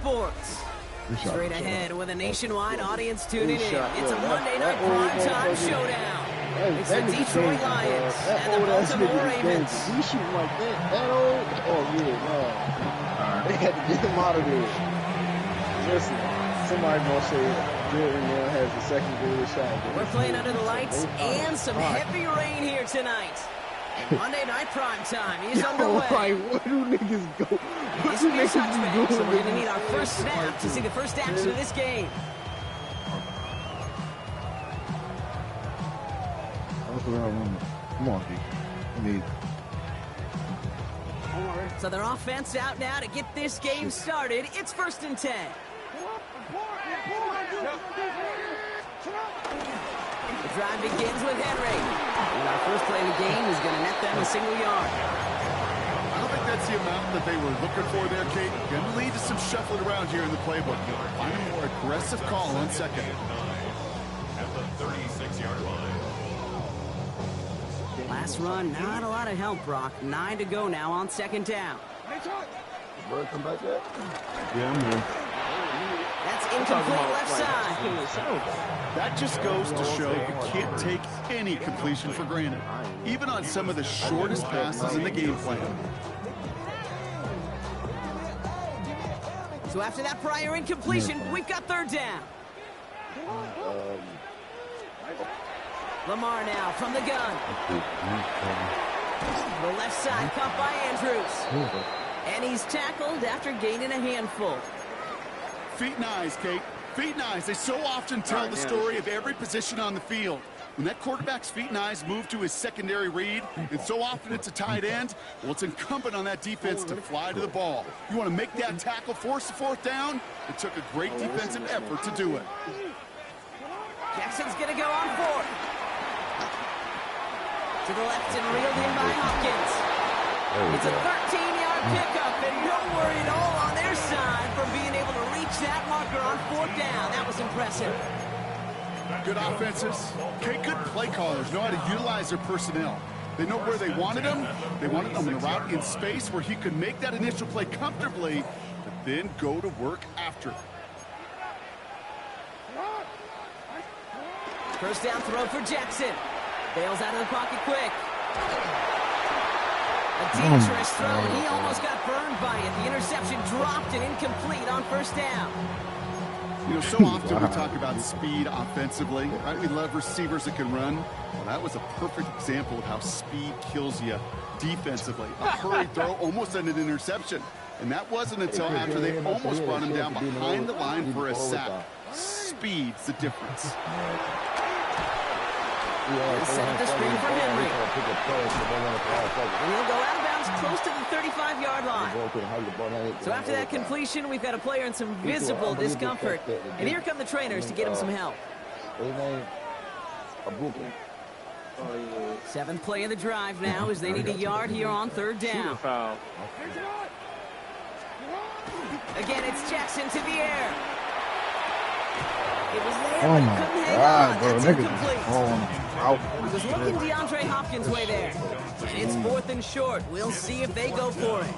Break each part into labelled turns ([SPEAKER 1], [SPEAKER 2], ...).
[SPEAKER 1] sports. Straight ahead with a nationwide audience tuning in. It's a Monday night primetime showdown. It's the Detroit Lions and the Baltimore Ravens.
[SPEAKER 2] He shooting like that old? Oh, yeah, no. They had to get him out of there. Listen, somebody gonna say Jordan now has the second greatest shot.
[SPEAKER 1] We're playing under the lights and some heavy rain here tonight. Monday night primetime is underway.
[SPEAKER 2] Like, what do niggas go? What do niggas be doing?
[SPEAKER 1] So we're going to need our first snap to see the first action of this game.
[SPEAKER 2] Come on, dude.
[SPEAKER 1] So their offense out now to get this game started. It's 1st and 10. The drive begins with Henry. And our first play of the game is going to net them a single yard.
[SPEAKER 3] I don't think that's the amount that they were looking for there, Kate. Going to lead to some shuffling around here in the playbook. Find a more aggressive call on second.
[SPEAKER 4] At the 36-yard line.
[SPEAKER 1] Last run, not a lot of help, Brock. 9 to go now on 2nd down.
[SPEAKER 2] Bro, come back up.
[SPEAKER 5] Yeah, I'm here.
[SPEAKER 1] That's incomplete left side.
[SPEAKER 3] That just goes to show you can't take any completion for granted, even on some of the shortest passes in the game plan.
[SPEAKER 1] So after that prior incompletion, we've got 3rd down. Lamar now from the gun. The left side caught by Andrews. And he's tackled after gaining a handful.
[SPEAKER 3] Feet and eyes, Kate. Feet and eyes. They so often tell the story of every position on the field. When that quarterback's feet and eyes move to his secondary read, and so often it's a tight end, well, it's incumbent on that defense to fly to the ball. You want to make that tackle, force the 4th down? It took a great defensive effort to do it.
[SPEAKER 1] Jackson's going to go on 4th. To the left and reeled in by Hopkins. It's a 13-yard pickup, and no worry at all on their side from being able to reach that marker on 4th down. That was impressive.
[SPEAKER 3] Good offenses. Okay, good play callers know how to utilize their personnel. They know where they wanted them. They wanted them in a route in space where he could make that initial play comfortably, but then go to work after.
[SPEAKER 1] First down throw for Jackson. Bails out of the pocket quick. A dangerous throw, and he almost got burned by it. The interception dropped and incomplete on 1st down.
[SPEAKER 3] You know, so often we talk about speed offensively, right? We love receivers that can run. Well, that was a perfect example of how speed kills you defensively. A hurried throw almost ended an interception. And that wasn't until after they almost brought him down behind the line for a sack. Speed's the difference.
[SPEAKER 1] Set up the screen for Henry. And he'll go out of bounds close to the 35-yard line. So after that completion, we've got a player in some visible discomfort. And here come the trainers to get him some help. 7th play of the drive now as they need a yard here on 3rd down. Again, it's Jackson to the air. It was there, but couldn't hang on. That's incomplete. He was looking DeAndre Hopkins' way there. And it's 4th and short. We'll see if they go for it.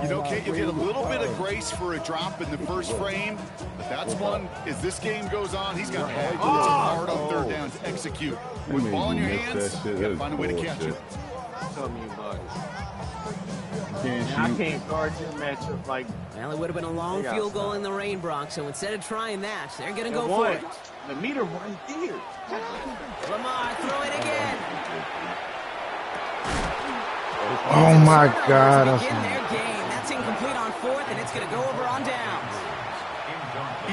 [SPEAKER 3] You know, Kate, you'll get a little bit of grace for a drop in the first frame, but that's one, as this game goes on, he's got hard on 3rd down to execute. With the ball in your hands, you got to find a way to catch it.
[SPEAKER 6] Tell me about it. I can't guard your matchup like.
[SPEAKER 1] Well, it would have been a long field goal in the rain, Brock, so instead of trying that, they're going to go for it.
[SPEAKER 6] The meter right there.
[SPEAKER 1] Lamar throwing again.
[SPEAKER 2] Oh, my God.
[SPEAKER 1] Begin their game. That's incomplete on 4th, and it's going to go over on downs.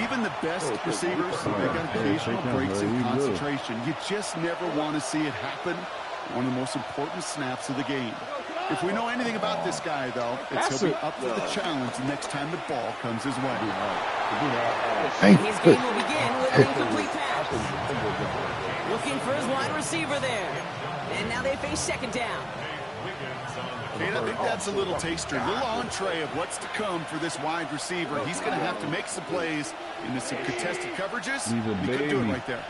[SPEAKER 3] Even the best receivers, they've got occasional breaks in concentration. You just never want to see it happen. One of the most important snaps of the game. If we know anything about this guy, though, it's he'll be up for the challenge the next time the ball comes his way.
[SPEAKER 1] His game will begin with an incomplete pass. Looking for his wide receiver there. And now they face 2nd down.
[SPEAKER 3] And I think that's a little taster, a little entree of what's to come for this wide receiver. He's going to have to make some plays into some contested coverages. He could do it right there.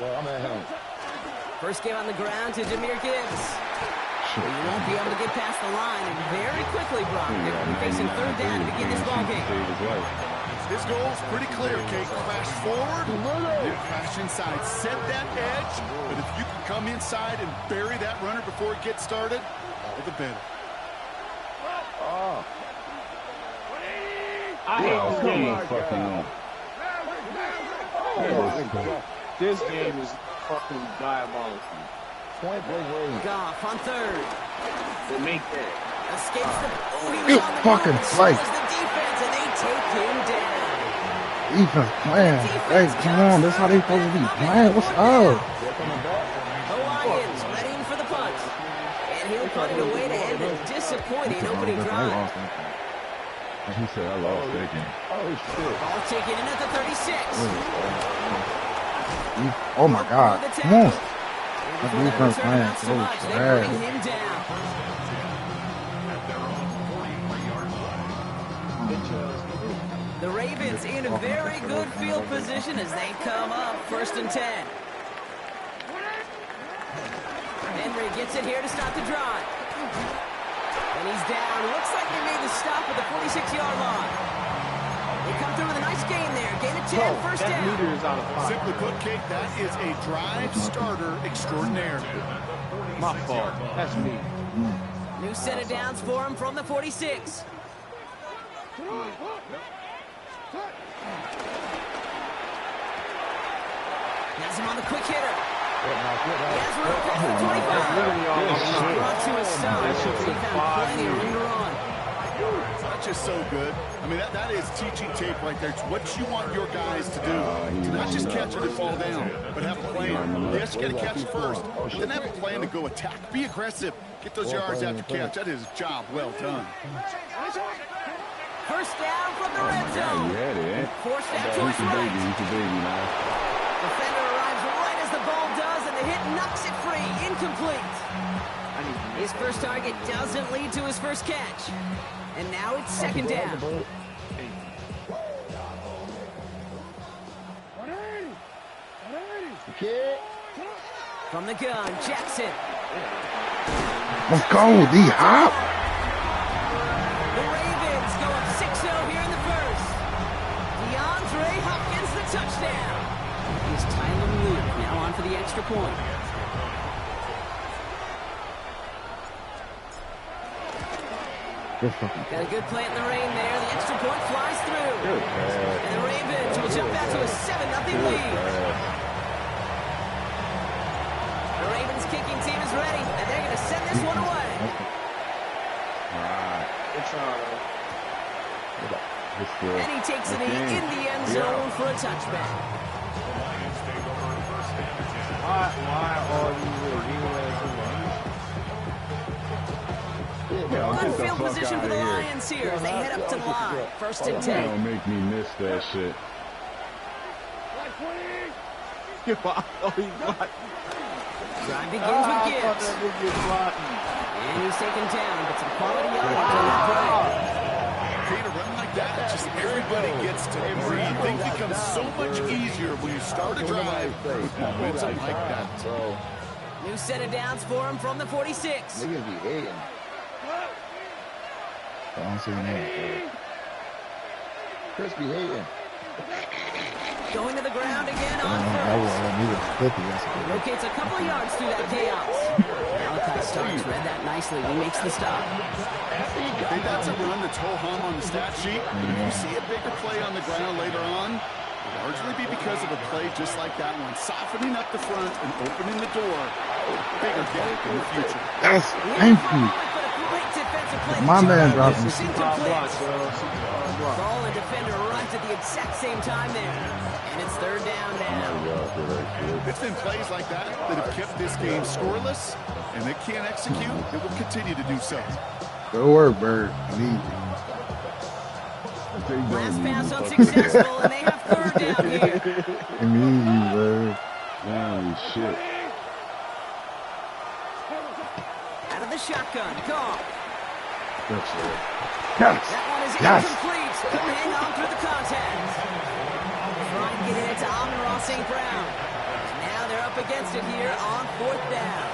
[SPEAKER 1] First game on the ground to Jahmyr Gibbs. But you won't be able to get past the line, and very quickly, Brock, they're facing 3rd down to begin this ballgame.
[SPEAKER 3] His goal is pretty clear, Kate. Crash forward, then crash inside. Set that edge, but if you can come inside and bury that runner before it gets started, all the better.
[SPEAKER 2] Oh.
[SPEAKER 6] I hate this game. This game is fucking diabolical.
[SPEAKER 2] Point blank range.
[SPEAKER 1] Goff on third.
[SPEAKER 6] They make that.
[SPEAKER 1] Escapes the... Oh, he
[SPEAKER 5] You
[SPEAKER 1] was on the
[SPEAKER 5] fucking
[SPEAKER 1] move. So
[SPEAKER 5] play.
[SPEAKER 1] was the defense, and they take him down.
[SPEAKER 5] Defense playing. Hey, come on. That's how they supposed to be playing. What's up?
[SPEAKER 1] The Lions readying for the punt. And he'll punt it away to end a disappointing opening drive.
[SPEAKER 7] He said, I lost that game.
[SPEAKER 1] Ball taken in at the 36.
[SPEAKER 5] Oh my God. Come on. The
[SPEAKER 1] Before that
[SPEAKER 5] defense
[SPEAKER 1] return
[SPEAKER 5] playing
[SPEAKER 1] out so
[SPEAKER 5] so
[SPEAKER 1] much, they
[SPEAKER 5] trash.
[SPEAKER 1] bring him down.
[SPEAKER 4] At their own 43-yard line.
[SPEAKER 1] The Ravens in a very good field position as they come up 1st and 10. Henry gets it here to start the drive. And he's down. Looks like they made the stop at the 46-yard line. They come through with a nice gain there. Gain of 10, first
[SPEAKER 6] That
[SPEAKER 1] down.
[SPEAKER 6] meter is out of pocket.
[SPEAKER 3] Simply put, Kate, that is a drive starter extraordinaire.
[SPEAKER 6] My fault. That's me.
[SPEAKER 1] New set of downs for him from the 46. Has him on the quick hitter. He has room past the 25.
[SPEAKER 6] Literally all I'm saying.
[SPEAKER 1] Brought to a stop.
[SPEAKER 6] That shit's
[SPEAKER 1] He
[SPEAKER 6] a
[SPEAKER 1] found
[SPEAKER 6] five
[SPEAKER 1] plenty of room to run.
[SPEAKER 3] That's just so good. I mean, that is teaching tape right there. It's what you want your guys to do. To not just catch it and fall down, but have a plan. Yes, you got to catch it first, but then have a plan to go attack. Be aggressive. Get those yards after catch. That is a job well done.
[SPEAKER 1] First down from the red zone.
[SPEAKER 7] You had it, eh?
[SPEAKER 1] Forced down to his right.
[SPEAKER 7] He's a baby now.
[SPEAKER 1] Defender arrives right as the ball does, and the hit knocks it free. Incomplete. His first target doesn't lead to his first catch. And now it's 2nd down. From the gun, Jackson.
[SPEAKER 5] Let's go, D-Hop.
[SPEAKER 1] The Ravens go up 6-0 here in the first. DeAndre Hopkins the touchdown. Here's Tyler Luke now on for the extra point. Got a good play in the rain there. The extra point flies through. And the Ravens will jump out to a 7-0 lead. The Ravens kicking team is ready, and they're going to send this one away. And he takes it in the end zone for a touchback.
[SPEAKER 6] Why are you
[SPEAKER 1] Good field position for the Lions here as they head up to the line. 1st and 10.
[SPEAKER 7] Don't make me miss that shit.
[SPEAKER 1] Drive begins with Gibbs. And he's taken down, but some quality yardage on that play.
[SPEAKER 3] Create a run like that, just everybody gets to breathe. Things become so much easier when you start a drive with momentum like that.
[SPEAKER 1] New set of downs for him from the 46.
[SPEAKER 2] Niggas be hating.
[SPEAKER 5] I don't see him.
[SPEAKER 2] Chris be hating.
[SPEAKER 1] Going to the ground again on first. Rotates a couple of yards through that chaos. Malachi Starks read that nicely. He makes the stop.
[SPEAKER 3] I think that's a run that's ho-hum on the stat sheet. But if you see a bigger play on the ground later on, it'll largely be because of a play just like that one. Softening up the front and opening the door. Bigger gap in the future.
[SPEAKER 5] Yes, thank you. My man dropped me.
[SPEAKER 1] Ball and defender runs at the exact same time there. And it's 3rd down now.
[SPEAKER 3] It's been plays like that that have kept this game scoreless, and they can't execute. It will continue to do so.
[SPEAKER 5] Good work, Bird.
[SPEAKER 1] Last pass unsuccessful, and they have 3rd down here.
[SPEAKER 5] I need you, Bird.
[SPEAKER 7] Holy shit.
[SPEAKER 1] Out of the shotgun, Goff.
[SPEAKER 5] Yes.
[SPEAKER 1] That one is
[SPEAKER 5] Yes.
[SPEAKER 1] incomplete. Couldn't hang on through the contact. Trying to get it to Amon-Ra St. Brown. Now they're up against it here on 4th down.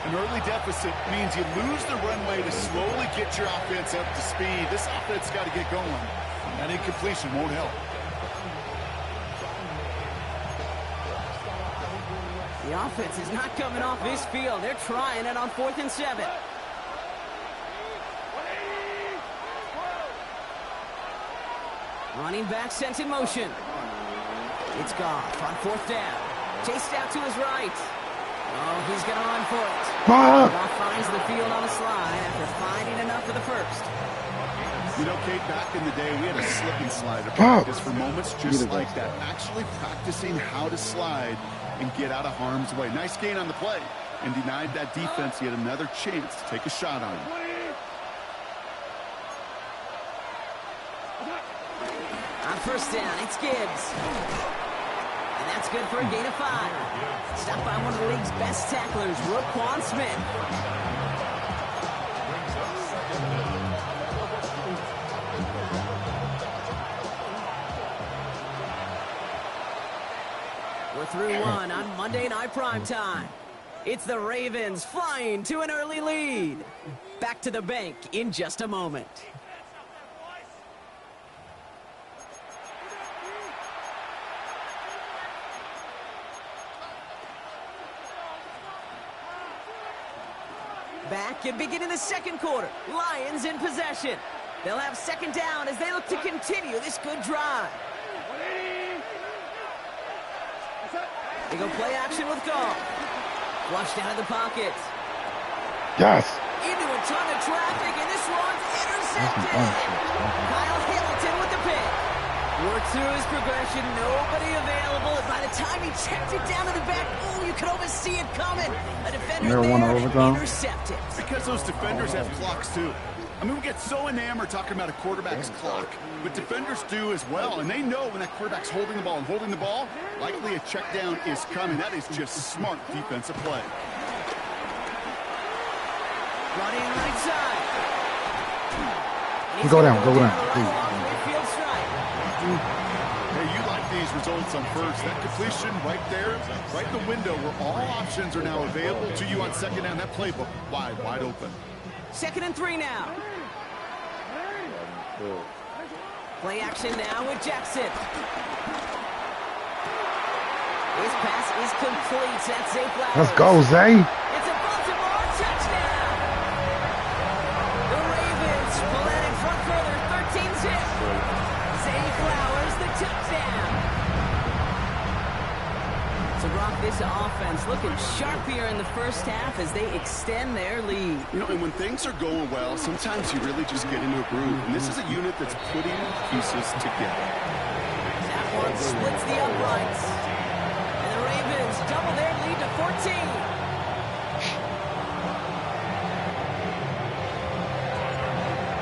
[SPEAKER 3] An early deficit means you lose the runway to slowly get your offense up to speed. This offense got to get going. That incompletion won't help.
[SPEAKER 1] The offense is not coming off this field. They're trying it on 4th and 7. Running back sent in motion. It's Goff on 4th down. Chased out to his right. Oh, he's going to run for it. Goff finds the field on a slide after finding enough for the first.
[SPEAKER 3] You know, Kate, back in the day, we had a slip and slide to practice for moments just like that. Actually practicing how to slide and get out of harm's way. Nice gain on the play, and denied that defense yet another chance to take a shot on him.
[SPEAKER 1] On 1st down, it's Gibbs. And that's good for a gain of 5. Stopped by one of the league's best tacklers, Roquan Smith. We're through one on Monday Night Primetime. It's the Ravens flying to an early lead. Back to the bank in just a moment. Back and beginning the 2nd quarter. Lions in possession. They'll have 2nd down as they look to continue this good drive. They go play action with Goff. Flushed out of the pocket.
[SPEAKER 5] Yes.
[SPEAKER 1] Into a ton of traffic, and this one's intercepted. Kyle Hamilton with the pick. Worked through his progression, nobody available. And by the time he checked it down to the back, oh, you could almost see it coming. A defender there intercepted.
[SPEAKER 3] Because those defenders have clocks too. I mean, we get so enamored talking about a quarterback's clock, but defenders do as well, and they know when that quarterback's holding the ball and holding the ball, likely a check down is coming. That is just smart defensive play.
[SPEAKER 1] Running right side.
[SPEAKER 5] Go down, please.
[SPEAKER 3] Hey, you like these results on first. That completion right there, right in the window where all options are now available to you on 2nd down. That playbook wide open.
[SPEAKER 1] 2nd and 3 now. Play action now with Jackson. His pass is complete. That's Zay Flowers.
[SPEAKER 5] Let's go, Zay.
[SPEAKER 1] It's a Baltimore touchdown. The Ravens pull it in front further, 13-zip. Zay Flowers, the touchdown. So, Brock, this offense looking sharp here in the 1st half as they extend their lead.
[SPEAKER 3] You know, and when things are going well, sometimes you really just get into a groove. And this is a unit that's putting pieces together.
[SPEAKER 1] That one splits the uprights. And the Ravens double their lead to 14.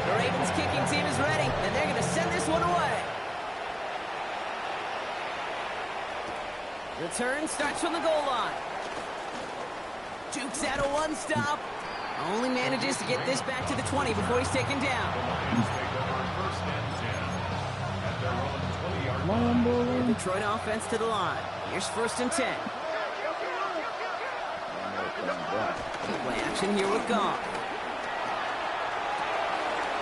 [SPEAKER 1] The Ravens kicking team is ready, and they're going to send this one away. Return starts from the goal line. Jukes out a one-stop. Only manages to get this back to the 20 before he's taken down. Detroit offense to the line. Here's 1st and 10. Play action here with Goff.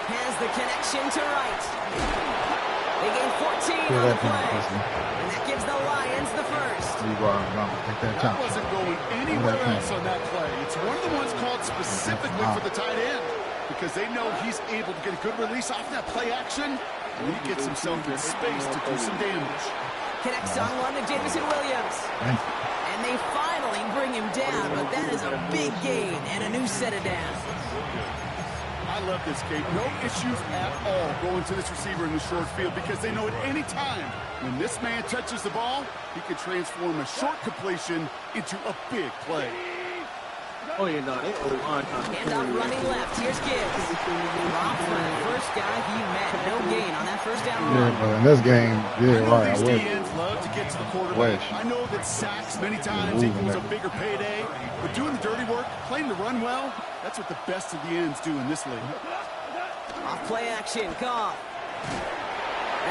[SPEAKER 1] Has the connection to right. They gain 14 on the play. And that gives the Lions the first.
[SPEAKER 3] That wasn't going anywhere else on that play. It's one of the ones called specifically for the tight end because they know he's able to get a good release off that play action, and he gets himself in space to do some damage.
[SPEAKER 1] Connects on one to Jamison Williams. And they finally bring him down, but that is a big gain and a new set of downs.
[SPEAKER 3] I love this, Kate. No issues at all going to this receiver in the short field because they know at any time when this man touches the ball, he can transform a short completion into a big play.
[SPEAKER 6] Oh, yeah, no, they owe on time.
[SPEAKER 1] And up running left. Here's Gibbs. Rock for the first guy he met. No gain on that 1st down run.
[SPEAKER 5] Yeah, but in this game, yeah, right.
[SPEAKER 3] These DNs love to get to the quarterback. I know that sacks many times equals a bigger payday, but doing the dirty work, playing the run well, that's what the best of the ends do in this league.
[SPEAKER 1] Off play action, Goff.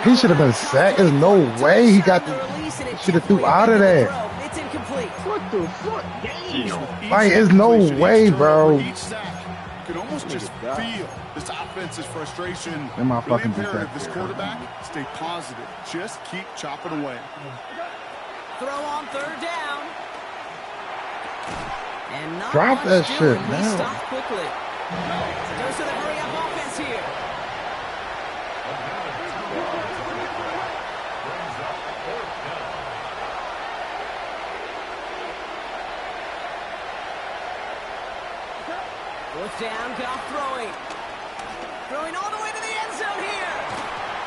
[SPEAKER 5] He should have been sacked. There's no way he got the. Should have threw out of there.
[SPEAKER 1] It's incomplete.
[SPEAKER 6] What the fuck? Damn.
[SPEAKER 5] Like, there's no way, bro.
[SPEAKER 3] Each sack, You can almost just feel this offense's frustration.
[SPEAKER 5] Really
[SPEAKER 3] imperative this quarterback stay positive. Just keep chopping away.
[SPEAKER 1] Throw on third down. And not
[SPEAKER 5] drop that shit, man.
[SPEAKER 1] He stopped quickly. Goes to the hurry-up offense here. Fourth down, Goff throwing. Throwing all the way to the end zone here.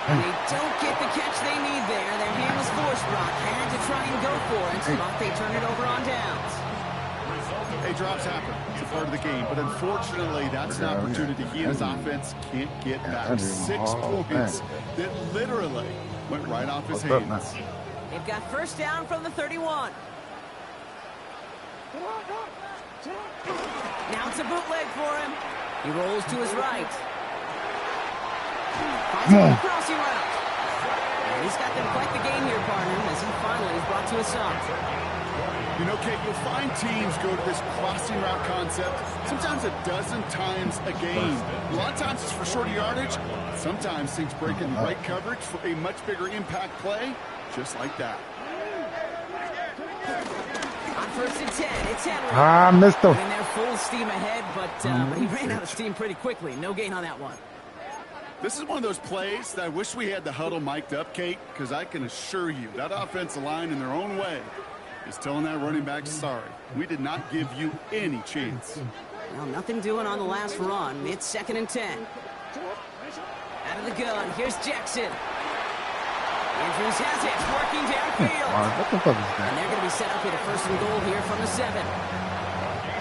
[SPEAKER 1] And they don't get the catch they need there. Their hand was forced, Brock. Had to try and go for it, but they turn it over on downs.
[SPEAKER 3] Hey, drops happen. It's a part of the game. But unfortunately, that's an opportunity he and his offense can't get back. 6 points that literally went right off his hands.
[SPEAKER 1] They've got first down from the 31. Now it's a bootleg for him. He rolls to his right. Finds a crossing route. And he's got them quite the game here, partner, as he finally is brought to a stop.
[SPEAKER 3] You know, Kate, you'll find teams go to this crossing route concept sometimes a dozen times a game. A lot of times it's for shorter yardage. Sometimes things break in the right coverage for a much bigger impact play, just like that.
[SPEAKER 1] On first and 10, it's Henry.
[SPEAKER 5] Ah, missed him.
[SPEAKER 1] And they're full steam ahead, but he ran out of steam pretty quickly. No gain on that one.
[SPEAKER 3] This is one of those plays that I wish we had the huddle mic'd up, Kate, because I can assure you that offensive line in their own way is telling that running back, sorry, we did not give you any chance.
[SPEAKER 1] Well, nothing doing on the last run. It's 2nd and 10. Out of the gun, here's Jackson. Andrews has it, working downfield.
[SPEAKER 5] What the fuck is that?
[SPEAKER 1] And they're going to be set up with a 1st and goal here from the 7.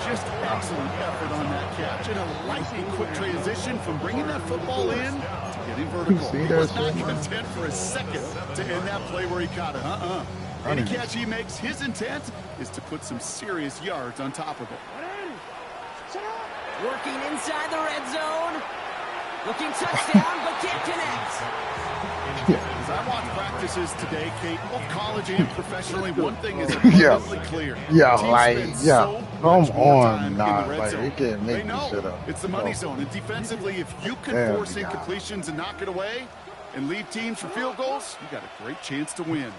[SPEAKER 3] Just excellent effort on that catch and a lightning quick transition from bringing that football in to getting vertical. He was not content for a second to end that play where he caught it. Any catch he makes, his intent is to put some serious yards on top of it.
[SPEAKER 1] Working inside the red zone. Looking touchdown, but can't connect.
[SPEAKER 3] As I watch practices today, Kate, both college and professionally, one thing is abundantly clear.
[SPEAKER 5] Come on, nah, like, you can't make this shit up.
[SPEAKER 3] It's the money zone, and defensively, if you can force incompletions and knock it away and leave teams for field goals, you got a great chance to win.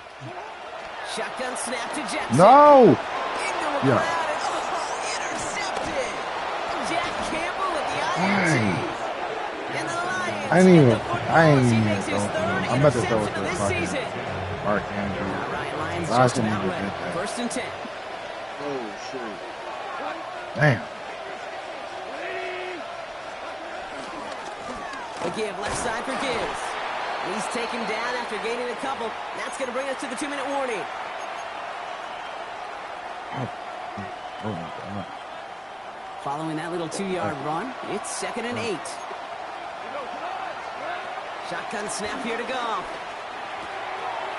[SPEAKER 1] Shotgun snap to Jackson.
[SPEAKER 5] No!
[SPEAKER 1] Into a crowd, intercepted. Jack Campbell with the INT. And the Lions
[SPEAKER 5] I ain't even
[SPEAKER 1] makes his 3rd
[SPEAKER 5] I'm about to throw it
[SPEAKER 1] interception
[SPEAKER 5] to
[SPEAKER 1] this
[SPEAKER 5] fucking
[SPEAKER 1] season.
[SPEAKER 5] Mark Andrews.
[SPEAKER 1] Right, Lions
[SPEAKER 5] I
[SPEAKER 1] just
[SPEAKER 5] shouldn't
[SPEAKER 1] about
[SPEAKER 5] even
[SPEAKER 1] ready.
[SPEAKER 5] get that.
[SPEAKER 1] 1st and 10.
[SPEAKER 2] Oh, shit.
[SPEAKER 5] Damn.
[SPEAKER 1] A give, left side for Gibbs. He's taken down after gaining a couple. That's going to bring us to the 2-minute warning.
[SPEAKER 5] Oh my God.
[SPEAKER 1] Following that little 2-yard run, it's 2nd and 8. Shotgun snap here to Goff.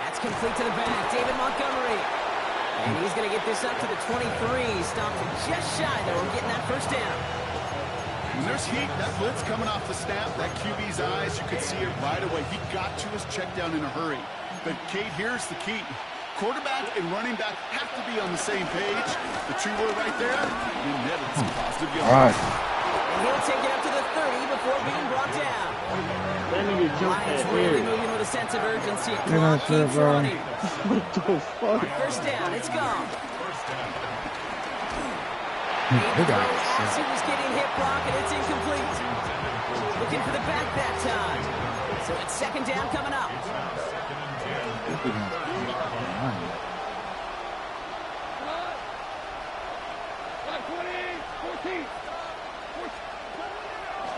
[SPEAKER 1] That's complete to the back. David Montgomery. And he's going to get this up to the 23. Stopped just shy, though, of getting that first down.
[SPEAKER 3] When there's heat, that blitz coming off the snap, that QB's eyes, you could see it right away. He got to his check down in a hurry. But, Kate, here's the key. Quarterback and running back have to be on the same page. The two were right there. And netted some positive yards.
[SPEAKER 5] All right.
[SPEAKER 1] And he'll take it up to the 30 before being brought down.
[SPEAKER 6] That nigga jumped
[SPEAKER 1] Lions
[SPEAKER 6] that
[SPEAKER 1] really
[SPEAKER 6] head.
[SPEAKER 1] moving with a sense of urgency.
[SPEAKER 5] You're not
[SPEAKER 1] Clock
[SPEAKER 5] sure,
[SPEAKER 1] keeps
[SPEAKER 5] bro.
[SPEAKER 1] running.
[SPEAKER 2] What the fuck?
[SPEAKER 1] First down, it's gone.
[SPEAKER 5] They got it.
[SPEAKER 1] As he was getting hit, Brock, and it's incomplete. Looking for the back that time. So it's 2nd down coming up.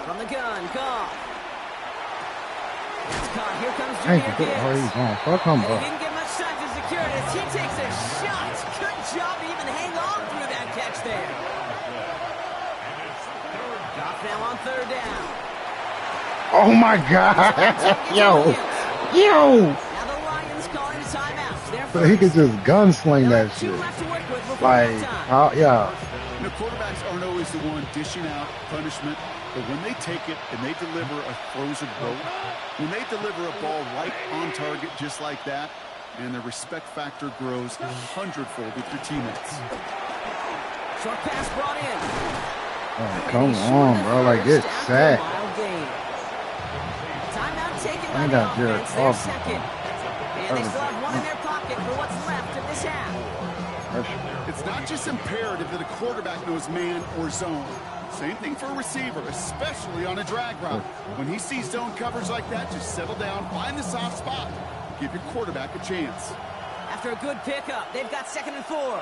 [SPEAKER 1] From the gun, Goff. It's caught. Here comes
[SPEAKER 5] Thank
[SPEAKER 1] Junior
[SPEAKER 5] you. Good. Where are you
[SPEAKER 1] Gibbs.
[SPEAKER 5] going? Fuck him,
[SPEAKER 1] And
[SPEAKER 5] bro.
[SPEAKER 1] he didn't get much time to secure it as he takes a shot. Good job to even hang on through that catch there. Goff now on 3rd down.
[SPEAKER 5] Oh my God. Yo.
[SPEAKER 1] Now the Lions calling timeouts. They're
[SPEAKER 5] So he could just gunsling that
[SPEAKER 1] two
[SPEAKER 5] shit.
[SPEAKER 1] left to work with before
[SPEAKER 5] Like,
[SPEAKER 1] halftime.
[SPEAKER 5] yeah.
[SPEAKER 3] You know, quarterbacks aren't always the one dishing out punishment, but when they take it and they deliver a frozen rope, when they deliver a ball right on target just like that, and the respect factor grows 100-fold with your teammates.
[SPEAKER 1] Short pass brought in.
[SPEAKER 5] Oh, come on, bro. Like, get sacked.
[SPEAKER 1] Timeout taken by
[SPEAKER 5] I
[SPEAKER 1] the
[SPEAKER 5] got Jared
[SPEAKER 1] offense. Their
[SPEAKER 5] off.
[SPEAKER 1] second. And they still have one in their pocket for what's left of this half.
[SPEAKER 3] It's not just imperative that a quarterback knows man or zone. Same thing for a receiver, especially on a drag route. When he sees zone coverage like that, just settle down, find the soft spot. Give your quarterback a chance.
[SPEAKER 1] After a good pickup, they've got 2nd and 4.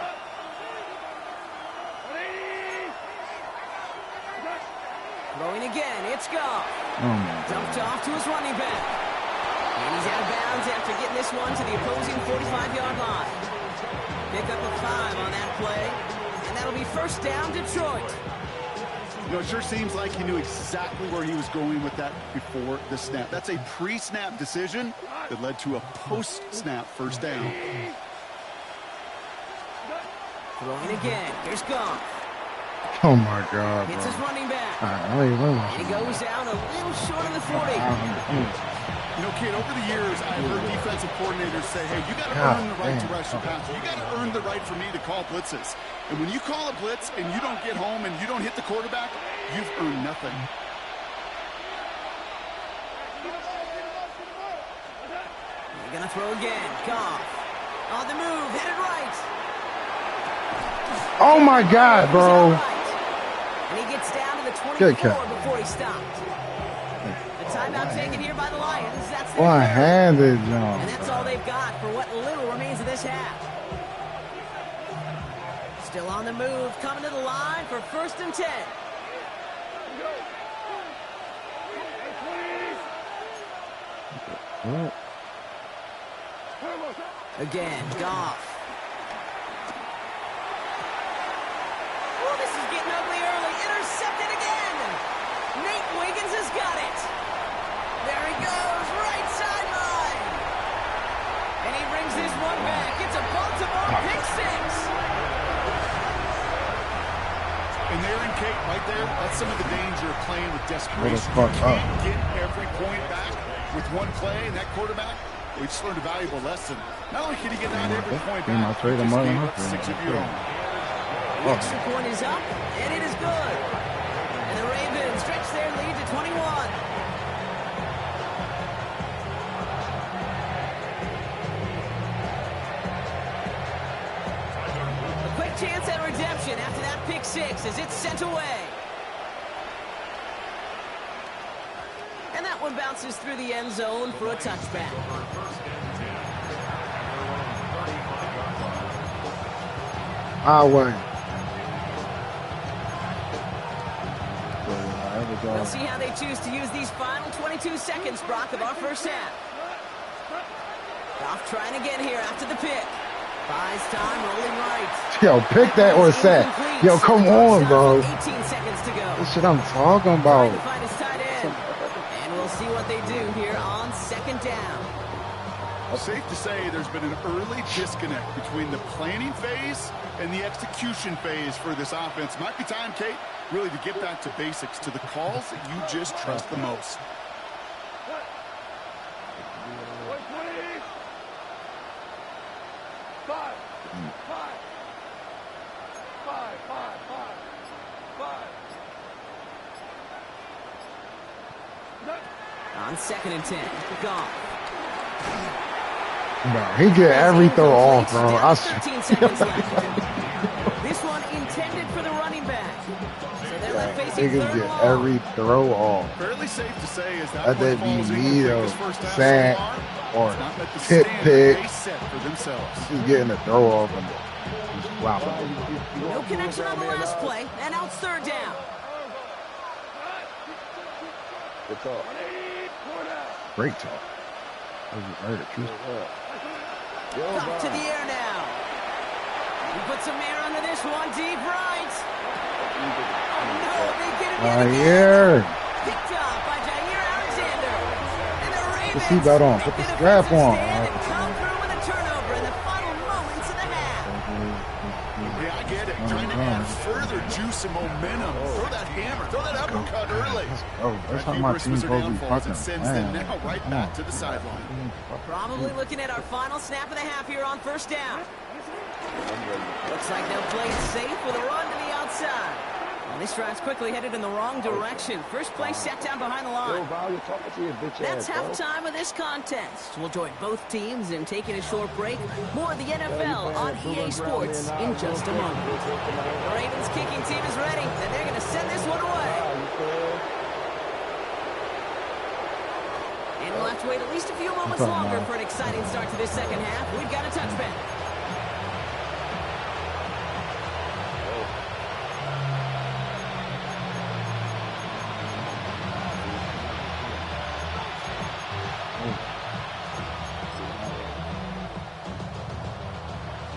[SPEAKER 1] Throwing again, it's Goff. Dumped off to his running back. And he's out of bounds after getting this one to the opposing 45-yard line. Pick up a 5 on that play, and that'll be first down, Detroit.
[SPEAKER 3] You know, it sure seems like he knew exactly where he was going with that before the snap. That's a pre-snap decision that led to a post-snap first down.
[SPEAKER 1] Throwing again, here's Goff.
[SPEAKER 5] Oh my God,
[SPEAKER 1] Hits
[SPEAKER 5] bro.
[SPEAKER 1] his running back.
[SPEAKER 5] And
[SPEAKER 1] he goes down a little short of the 40.
[SPEAKER 3] You know, kid, over the years, I've heard defensive coordinators say, hey, you got to earn the right to rush your passer. You got to earn the right for me to call blitzes. And when you call a blitz and you don't get home and you don't hit the quarterback, you've earned nothing.
[SPEAKER 1] They're going to throw again. Goff. On the move, headed right.
[SPEAKER 5] Oh my God, bro.
[SPEAKER 1] And he gets down to the 24 before he stopped. The timeout taken here by the Lions. That's their
[SPEAKER 5] one-handed jump.
[SPEAKER 1] And that's all they've got for what little remains of this half. Still on the move, coming to the line for 1st and 10. Again, Goff. Oh, this is getting ugly early. Intercepted again. Nate Wiggins has got it. There he goes, right sideline. And he brings this one back. It's a Baltimore pick 6.
[SPEAKER 3] And there in Kate, right there, that's some of the danger of playing with desperation. You can't get every point back with one play, and that quarterback, we just learned a valuable lesson. Not only can he get out every point back, he just gave up 6 of your own.
[SPEAKER 1] The extra point is up, and it is good. And the Ravens stretch their lead to 21. A quick chance at redemption after that pick 6 as it's sent away. And that one bounces through the end zone for a touchback.
[SPEAKER 5] Highway.
[SPEAKER 1] We'll see how they choose to use these final 22 seconds, Brock, of our first half. Goff trying again here after the pick. Buys time, rolling right.
[SPEAKER 5] Yo, pick that or sack. Yo, come on, bro.
[SPEAKER 1] 18 seconds to go.
[SPEAKER 5] This shit I'm talking about.
[SPEAKER 1] Trying to find his tight end. And we'll see what they do here on 2nd down.
[SPEAKER 3] Safe to say there's been an early disconnect between the planning phase and the execution phase for this offense. Might be time, Kate, really to get back to basics, to the calls that you just trust the most.
[SPEAKER 1] On 2nd and 10, Goff.
[SPEAKER 5] Bro, he get every throw off, bro. I
[SPEAKER 1] 13 seconds left. This one intended for the running back. So they're left facing
[SPEAKER 5] Niggas
[SPEAKER 1] 3rd
[SPEAKER 5] get
[SPEAKER 1] and long.
[SPEAKER 5] every throw off.
[SPEAKER 3] Fairly safe to say is that
[SPEAKER 5] That
[SPEAKER 3] play
[SPEAKER 5] be
[SPEAKER 3] falls
[SPEAKER 5] me
[SPEAKER 3] incomplete
[SPEAKER 5] or
[SPEAKER 3] this first half
[SPEAKER 5] sack
[SPEAKER 3] so far.
[SPEAKER 5] or
[SPEAKER 3] It's not met the
[SPEAKER 5] tip
[SPEAKER 3] standard
[SPEAKER 5] pick.
[SPEAKER 3] they set for themselves.
[SPEAKER 5] He's getting a throw off and just wow.
[SPEAKER 1] No connection on the last play, and out 3rd down.
[SPEAKER 2] Good talk.
[SPEAKER 5] Great talk.
[SPEAKER 1] Up to the air now. He puts some air under this one, deep right. Oh no, they get it in again.
[SPEAKER 5] Here.
[SPEAKER 1] Picked up by Jair Alexander. And the Ravens
[SPEAKER 5] Put the seatbelt on. Put the strap on.
[SPEAKER 1] and come through with a turnover in the final moments of the half.
[SPEAKER 3] Yeah, I get it. Trying to add further juice and momentum. Throw that hammer. Throw that uppercut early.
[SPEAKER 5] Oh, that's how my team's supposed to be fucking.
[SPEAKER 3] It sends them now right back to the sideline.
[SPEAKER 1] Probably looking at our final snap of the half here on 1st down. Looks like they'll play it safe with a run to the outside. And this drive's quickly headed in the wrong direction. First play set down behind the line. That's halftime of this contest. We'll join both teams in taking a short break. More of the NFL on EA Sports in just a moment. The Ravens kicking team is ready, and they're going to send this one away. And we'll have to wait at least a few moments longer for an exciting start to this second half. We've got a touchback.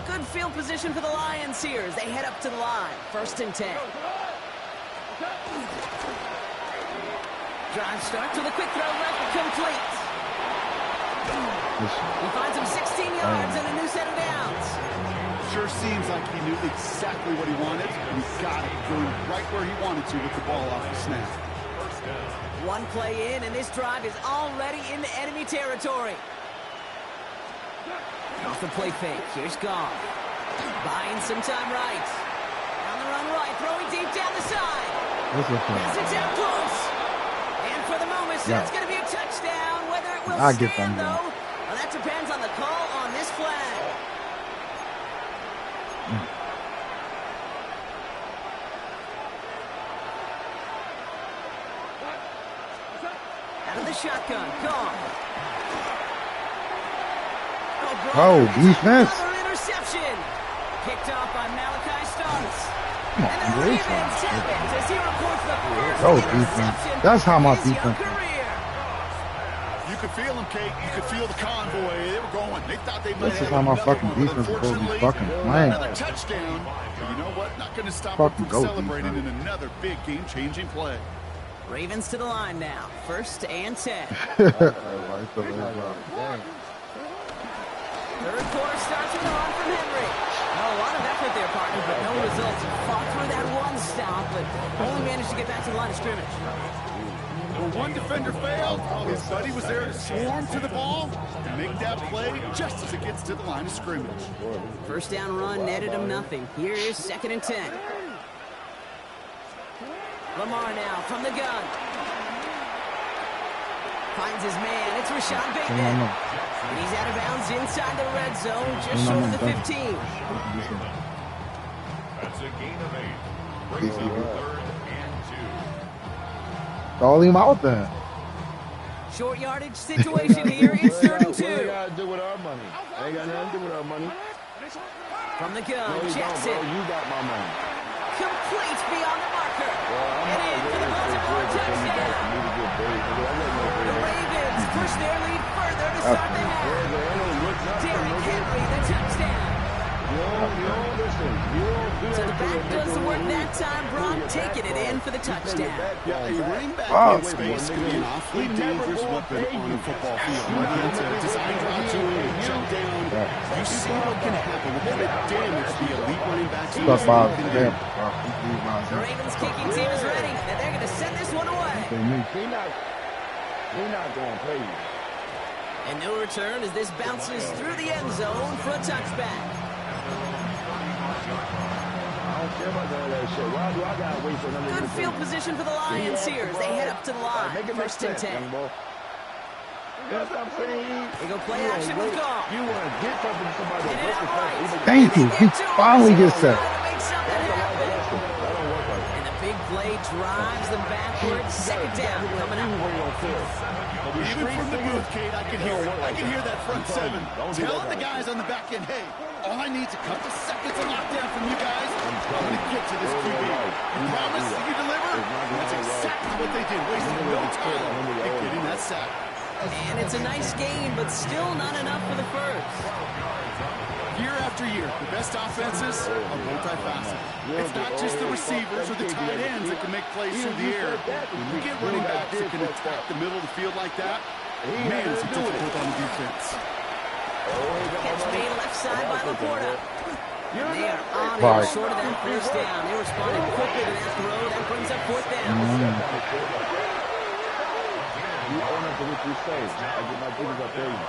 [SPEAKER 1] Good field position for the Lions here as they head up to the line. 1st and 10. Drive starts with a quick throw left, complete. He finds him 16 yards and a new set of downs.
[SPEAKER 3] Sure seems like he knew exactly what he wanted, and he got it, going right where he wanted to with the ball off the snap.
[SPEAKER 1] One play in, and this drive is already into enemy territory. Off the play fake, here's Goff. Buying some time right. On the run right, throwing deep down the side. Pass it down close. And for the moment, that's going to be a touchdown. Whether it will stand, though, well, that depends on the call on this flag. Out of the shotgun, Goff.
[SPEAKER 5] Oh, defense.
[SPEAKER 1] Another interception. Picked off by Malachi Starks.
[SPEAKER 5] Come on,
[SPEAKER 1] And the Ravens have it as he reports the first
[SPEAKER 5] defense. That's how my defense is.
[SPEAKER 3] You could feel them, Kate. You could feel the convoy. They were going. They thought they might
[SPEAKER 5] This is
[SPEAKER 3] have
[SPEAKER 5] how my
[SPEAKER 3] another
[SPEAKER 5] fucking
[SPEAKER 3] one, but
[SPEAKER 5] defense is supposed to be fucking playing.
[SPEAKER 3] another touchdown. But you know what? Not going to stop them
[SPEAKER 5] Fucking
[SPEAKER 3] from
[SPEAKER 5] go,
[SPEAKER 3] celebrating
[SPEAKER 5] defense.
[SPEAKER 3] in another big game-changing play.
[SPEAKER 1] Ravens to the line now. 1st and 10. Third quarter starts with a run from Henry. Well, a lot of effort there, partner, but no results. Fought through that one stop, but only managed to get back to the line of scrimmage.
[SPEAKER 3] Well, one defender failed. His buddy was there to swarm to the ball and make that play just as it gets to the line of scrimmage.
[SPEAKER 1] First down run netted him nothing. Here is 2nd and 10. Lamar now from the gun. Finds his man. It's Rashad Bateman. And he's out of bounds inside the red zone, just short of the 15.
[SPEAKER 4] That's a gain of 8. Brings up 3rd and 2.
[SPEAKER 5] Call him out there.
[SPEAKER 1] Short yardage situation here. It's 3rd and 2.
[SPEAKER 8] What got to do with our money? Ain't got nothing to do with our money.
[SPEAKER 1] From the gun,
[SPEAKER 8] No, you
[SPEAKER 1] Jackson.
[SPEAKER 8] don't, bro. You got my money.
[SPEAKER 1] Complete beyond the marker. And in for the Baltimore touchdown. The Ravens push their lead further to start the half. Derrick Henry, the touchdown. So the back does the work that time. Brock taking it in for the touchdown.
[SPEAKER 3] Yeah, a running back in space can be an awfully dangerous weapon on a football field. Whether it's a design draw to a jump down, you see what can happen. What kind of damage the elite running backs can do.
[SPEAKER 1] The Ravens kicking team is ready, and they're going to send this one away.
[SPEAKER 8] We're not going to play you.
[SPEAKER 1] And no return as this bounces through the end zone for a touchback. Good field position for the Lions here as they head up to the line. 1st and 10.
[SPEAKER 8] That's what I'm saying.
[SPEAKER 1] They go play action with Goff.
[SPEAKER 8] You want to get something to somebody
[SPEAKER 1] Hit it out right.
[SPEAKER 5] Thank you. He finally gets that.
[SPEAKER 1] Make something happen. And the big play drives them backwards. 2nd down coming up.
[SPEAKER 3] Even from the booth, Kate, I can hear it. I can hear that front 7 telling the guys on the back end, hey, all I need is a couple seconds of lockdown from you guys. I'm going to get to this QB. You promise that you deliver? That's exactly what they did, wasting no time in getting that sack.
[SPEAKER 1] And it's a nice game, but still not enough for the first.
[SPEAKER 3] Year after year, the best offenses are multifaceted. It's not just the receivers or the tight ends that can make plays through the air. When you get running backs that can attack the middle of the field like that, man, it's difficult on the defense.
[SPEAKER 1] Catch made left side by Laporta. They are on
[SPEAKER 5] Bye.
[SPEAKER 1] short of that first down. They responded quickly to that throw. That brings up 4th down.
[SPEAKER 8] You own up to what you say. I get my duties up there.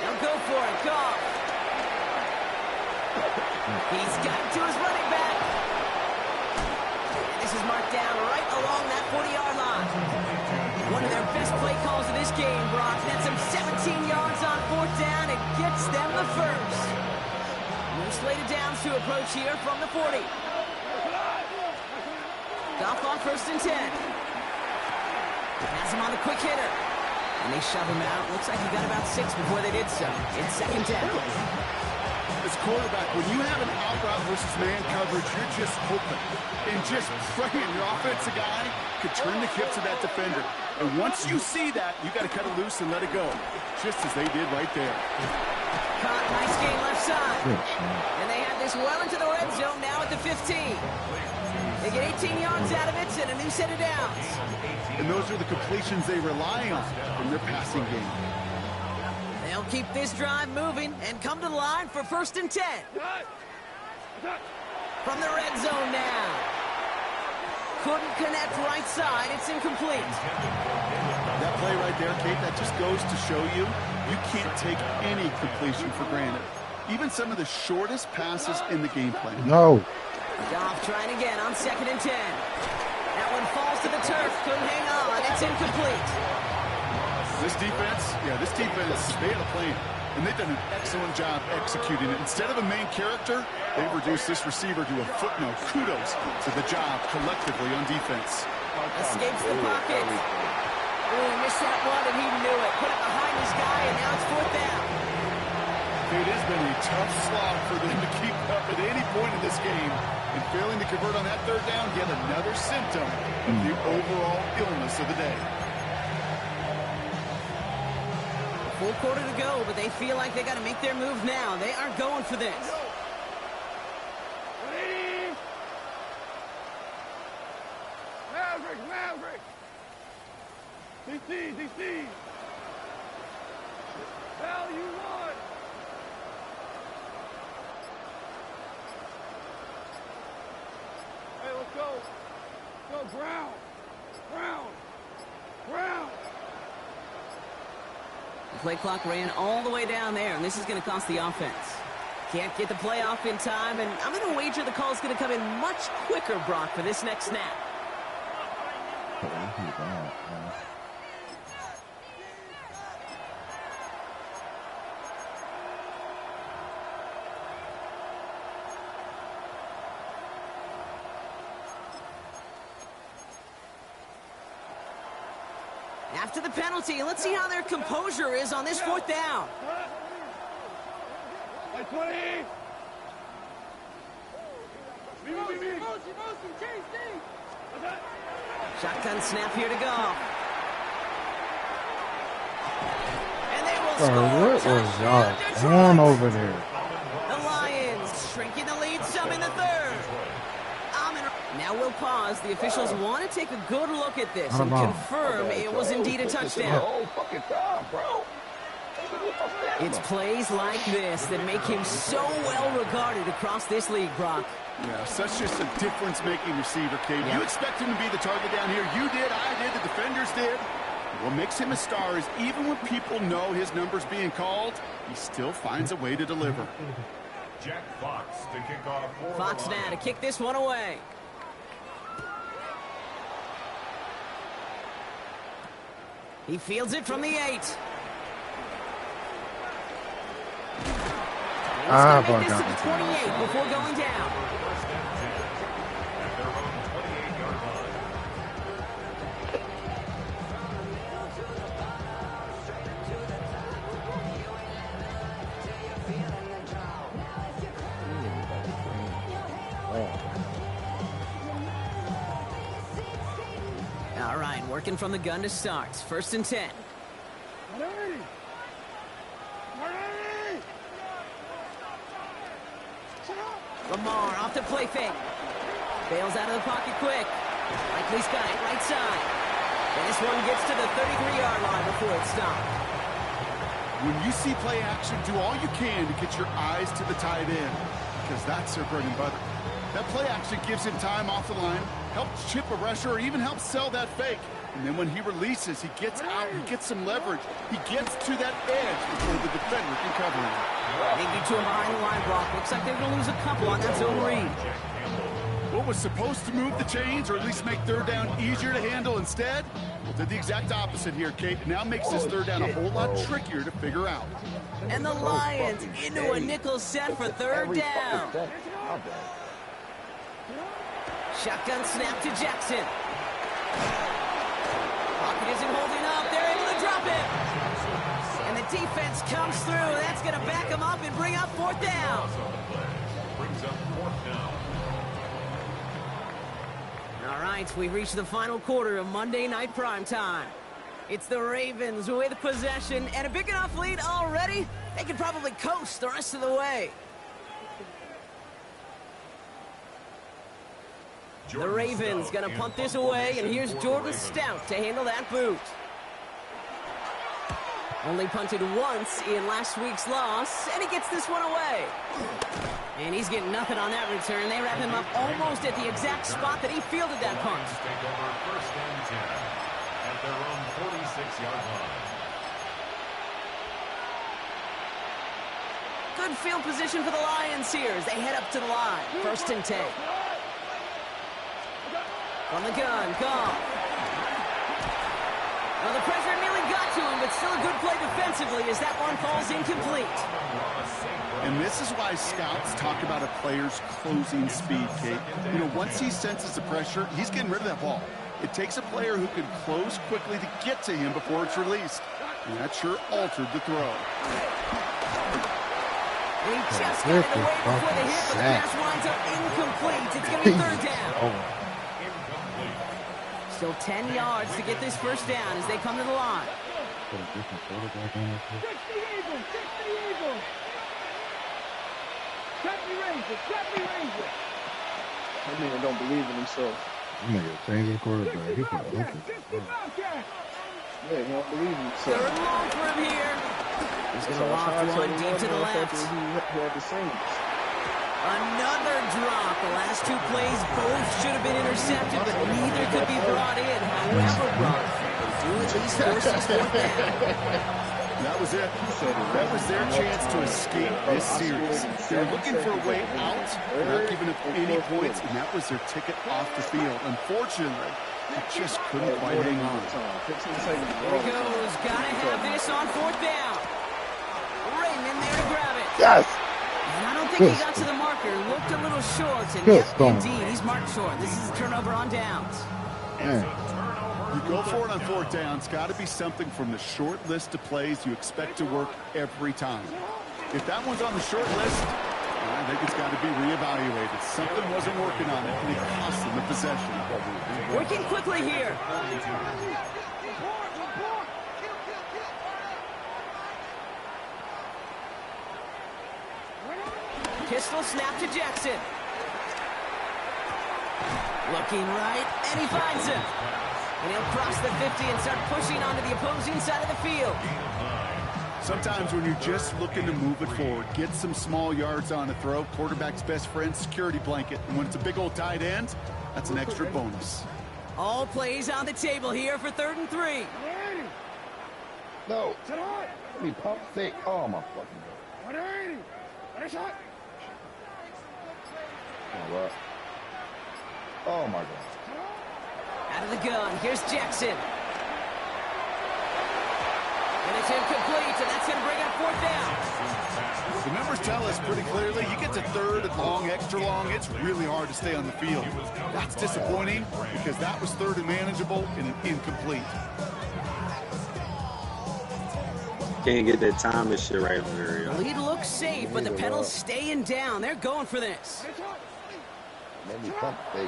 [SPEAKER 1] Now go for it, Goff. He's got to his running back. this is marked down right along that 40-yard line. One of their best play calls of this game, Brock. Nets them 17 yards on 4th down and gets them the first. New slated downs to approach here from the 40. Goff on 1st and 10. Has him on the quick hitter. And they shove him out. Looks like he got about 6 before they did so. It's 2nd down.
[SPEAKER 3] As quarterback, when you have an out route versus man coverage, you're just hoping and just praying your offensive guy could turn the hips of that defender. And once you see that, you got to cut it loose and let it go, just as they did right there.
[SPEAKER 1] Caught, nice gain left side. And they have this well into the red zone now at the 15. They get 18 yards out of it and a new set of downs.
[SPEAKER 3] And those are the completions they rely on in their passing game.
[SPEAKER 1] They'll keep this drive moving and come to the line for 1st and 10. From the red zone now. Couldn't connect right side. It's incomplete.
[SPEAKER 3] That play right there, Kate, that just goes to show you, you can't take any completion for granted. Even some of the shortest passes in the game plan.
[SPEAKER 5] No.
[SPEAKER 1] Goff trying again on 2nd and 10. That one falls to the turf. Couldn't hang on. It's incomplete.
[SPEAKER 3] This defense, they had a plan, and they've done an excellent job executing it. Instead of a main character, they've reduced this receiver to a footnote. Kudos to the job collectively on defense.
[SPEAKER 1] Escapes the pocket. Ooh, missed that one, and he knew it. Put it behind his guy, and now it's 4th down.
[SPEAKER 3] It has been a tough slog for them to keep up at any point in this game. And failing to convert on that 3rd down, yet another symptom of the overall illness of the day.
[SPEAKER 1] Full quarter to go, but they feel like they got to make their move now. They are going for this.
[SPEAKER 6] Maverick! DC! Hell, you won! Hey, let's go! Go, Brown!
[SPEAKER 1] The play clock ran all the way down there, and this is going to cost the offense. Can't get the play off in time, and I'm going to wager the call is going to come in much quicker, Brock, for this next snap. After the penalty, let's see how their composure is on this 4th down. Shotgun snap here to go. And they will score.
[SPEAKER 5] What was y'all going over there?
[SPEAKER 1] The Lions shrinking the lead some in the 3rd. Now we'll pause. The officials want to take a good look at this and confirm it was indeed a touchdown. It's plays like this that make him so well regarded across this league, Brock.
[SPEAKER 3] Yeah, such just a difference-making receiver, Kate. You expect him to be the target down here. You did, I did, the defenders did. What makes him a star is even when people know his number's being called, he still finds a way to deliver.
[SPEAKER 4] Jack Fox to kick off.
[SPEAKER 1] Fox now to kick this one away. He fields it from the 8. He's going to make this to the 28 before going down. All right, working from the gun to start. 1st and 10. Lamar off the play fake. Bails out of the pocket quick. Likely's got it right side. And this one gets to the 33-yard line before it's stopped.
[SPEAKER 3] When you see play action, do all you can to get your eyes to the tight end, because that's their bread and butter. That play action gives him time off the line, helps chip a rusher, or even helps sell that fake. And then when he releases, he gets out, he gets some leverage. He gets to that edge before the defender can cover him.
[SPEAKER 1] They get to him behind the line, Brock. Looks like they're going to lose a couple on that zone read.
[SPEAKER 3] what was supposed to move the chains or at least make third down easier to handle instead, well, did the exact opposite here, Kate. Now makes this third down a whole lot trickier to figure out.
[SPEAKER 1] And the Lions into a nickel set for third down. Shotgun snap to Jackson. Pocket isn't holding up. They're able to drop it. And the defense comes through. That's going to back them up and bring up fourth down.
[SPEAKER 4] Brings up fourth down.
[SPEAKER 1] All right, we reach the final quarter of Monday Night Primetime. It's the Ravens with possession and a big enough lead already. They can probably coast the rest of the way. The Ravens going to punt this away, and here's Jordan Stout to handle that boot. Only punted once in last week's loss, and he gets this one away. And he's getting nothing on that return. They wrap him up almost at the exact spot that he fielded that punt.
[SPEAKER 4] Take over first and 10 at their own 46-yard line.
[SPEAKER 1] Good field position for the Lions here as they head up to the line. First and 10. From the gun, Goff. Well, the pressure nearly got to him, but still a good play defensively as that one falls incomplete.
[SPEAKER 3] And this is why scouts talk about a player's closing speed, Kate. You know, once he senses the pressure, he's getting rid of that ball. It takes a player who can close quickly to get to him before it's released. And that sure altered the throw.
[SPEAKER 1] And he just got it away before the hit, but the pass winds up incomplete. It's going to be third down. Still 10 yards to get this first down as they come to the line.
[SPEAKER 2] That man don't believe in himself.
[SPEAKER 5] I'm gonna change the quarterback. He can look
[SPEAKER 2] Yeah, he don't believe in himself.
[SPEAKER 1] Third and long for him here. He's going to loft one deep to the left. Another drop. The last two plays both should have been intercepted, but neither could be brought in. However, they do at least force this fourth down.
[SPEAKER 3] That was it. That was their chance to escape this series. They're looking for a way out, not giving up any points, and that was their ticket off the field. Unfortunately, they just couldn't quite hang on.
[SPEAKER 1] Here he goes. Got to have this on fourth down. Raymond there to grab it.
[SPEAKER 5] Yes.
[SPEAKER 1] And I don't think he got to the marker. Looked a little short. And yep, indeed, he's marked short. This is a turnover on downs.
[SPEAKER 3] You go for it on fourth down. It's got to be something from the short list of plays you expect to work every time. If that one's on the short list, I think it's got to be reevaluated. Something wasn't working on it, and it cost them the possession.
[SPEAKER 1] Working quickly here. Pistol snap to Jackson. Looking right, and he finds him. And he'll cross the 50 and start pushing onto the opposing side of the field.
[SPEAKER 3] Sometimes when you're just looking to move it forward, get some small yards on a throw, quarterback's best friend, security blanket. And when it's a big old tight end, that's an extra bonus.
[SPEAKER 1] All plays on the table here for 3rd and 3.
[SPEAKER 5] No. Let me pump fake. Oh, my fucking God. Oh, my God.
[SPEAKER 1] Out of the gun, here's Jackson. And it's incomplete, and that's going to bring up fourth down.
[SPEAKER 3] The numbers tell us pretty clearly, you get to third and long, extra long, it's really hard to stay on the field. That's disappointing because that was third and manageable and an incomplete.
[SPEAKER 6] Can't get that time and shit right over here.
[SPEAKER 1] The lead looks safe, but the pedal's staying down. They're going for this.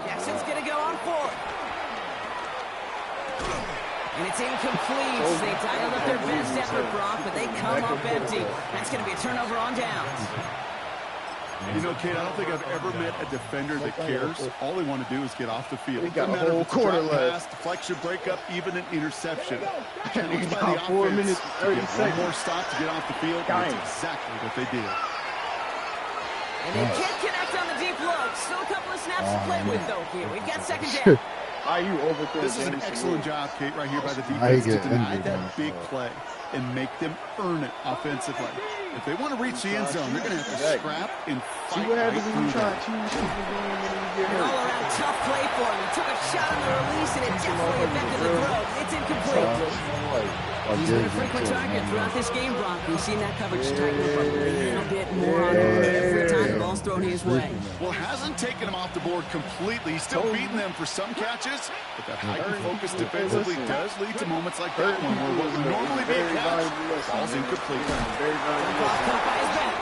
[SPEAKER 1] Jackson's going to go on fourth. And it's incomplete. They dialed up their best effort, Brock, but they come up empty. That's going to be a turnover on downs.
[SPEAKER 3] You know, Kate, I don't think I've ever met a defender that cares. All they want to do is get off the field.
[SPEAKER 2] He got a whole quarter left.
[SPEAKER 3] Deflection, breakup, even an interception.
[SPEAKER 2] He got 4 minutes and 30 seconds.
[SPEAKER 3] One more stop to get off the field. That's exactly what they did.
[SPEAKER 1] And they can't connect on the deep look. Still a couple of snaps to play with, though, here. We've got second down.
[SPEAKER 3] This is an excellent job, Kate, right here by the defense to deny that big play and make them earn it offensively. If they want to reach the end zone, they're going to have to scrap and fight.
[SPEAKER 2] See what happens when you try
[SPEAKER 3] that.
[SPEAKER 2] to choose something and then you get
[SPEAKER 1] An
[SPEAKER 2] hurt.
[SPEAKER 1] all-around tough play for him. He took a shot on the release, and it definitely affected the throw. It's incomplete. He's been a frequent target throughout this game, Brock. We've seen that coverage tighten up a little bit more on him every time the ball's thrown his way.
[SPEAKER 3] Well, hasn't taken him off the board completely. He's still beating them for some catches, but that heightened focus defensively does lead to moments like that one where what would normally be a catch falls incomplete.
[SPEAKER 1] Ball caught by his back.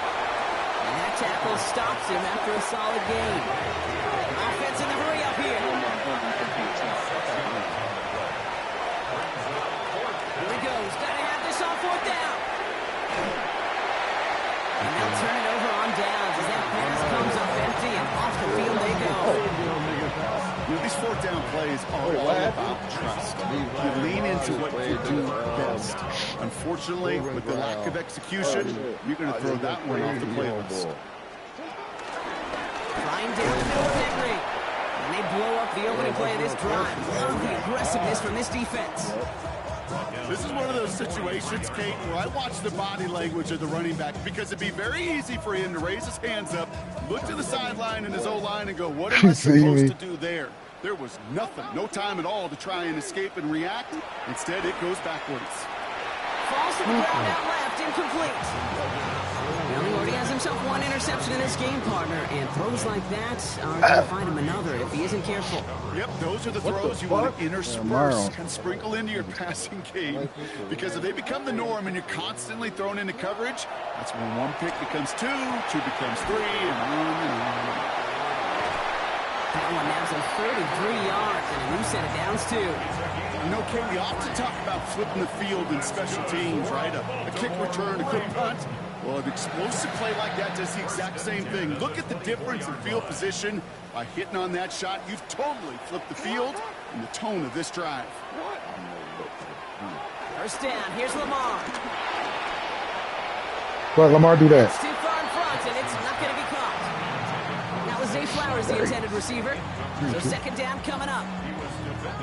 [SPEAKER 1] And that tackle stops him after a solid gain. Offense in the hurry up here. Here he goes. Got to have this on fourth down. And they'll turn it over on downs as that pass comes up empty and off the field they go.
[SPEAKER 3] You know, these fourth down plays are all about trust. You lean into what you do best. Unfortunately, with the lack of execution, you're going to throw that one off the playlist.
[SPEAKER 1] Flying down the middle of Henry. And they blow up the opening play of this drive. Love the aggressiveness from this defense.
[SPEAKER 3] This is one of those situations, Kate, where I watch the body language of the running back because it'd be very easy for him to raise his hands up, look to the sideline and his O-line and go, what am I supposed to do there? There was nothing, no time at all to try and escape and react. Instead, it goes backwards.
[SPEAKER 1] Falls to the ground out left, incomplete. Now he already has himself one interception in this game, partner, and throws like that are going to find him another if he isn't careful.
[SPEAKER 3] Yep, those are the throws you want to intersperse and sprinkle into your passing game, because if they become the norm and you're constantly thrown into coverage, that's when one pick becomes two, two becomes three, and on and on.
[SPEAKER 1] That one nabs him 33 yards and a new set of downs, too.
[SPEAKER 3] You know, Kate, we often talk about flipping the field in special teams, right? A kick return, a quick punt. Well, an explosive play like that does the exact same thing. Look at the difference in field position. By hitting on that shot, you've totally flipped the field and the tone of this drive.
[SPEAKER 1] First down, here's Lamar.
[SPEAKER 5] Let Lamar do that.
[SPEAKER 1] It's too far in front, and it's not going to be caught. That was Zay Flowers, the intended receiver. So second down coming up.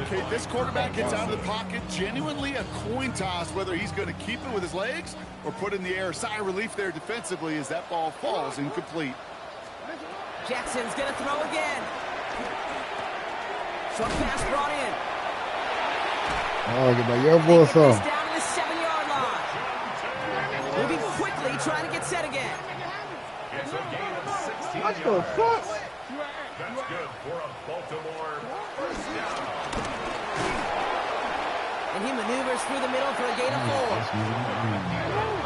[SPEAKER 3] Okay, this quarterback gets out of the pocket, genuinely a coin toss whether he's going to keep it with his legs or put in the air. Sigh of relief there defensively as that ball falls incomplete.
[SPEAKER 1] Jackson's going to throw again. Short pass brought in.
[SPEAKER 5] Oh, get my young boy some.
[SPEAKER 1] Down to the 7-yard line. Moving quickly, trying to get set again.
[SPEAKER 2] What the fuck?
[SPEAKER 4] That's good for a Baltimore first down.
[SPEAKER 1] And he maneuvers through the middle for a gain of 4.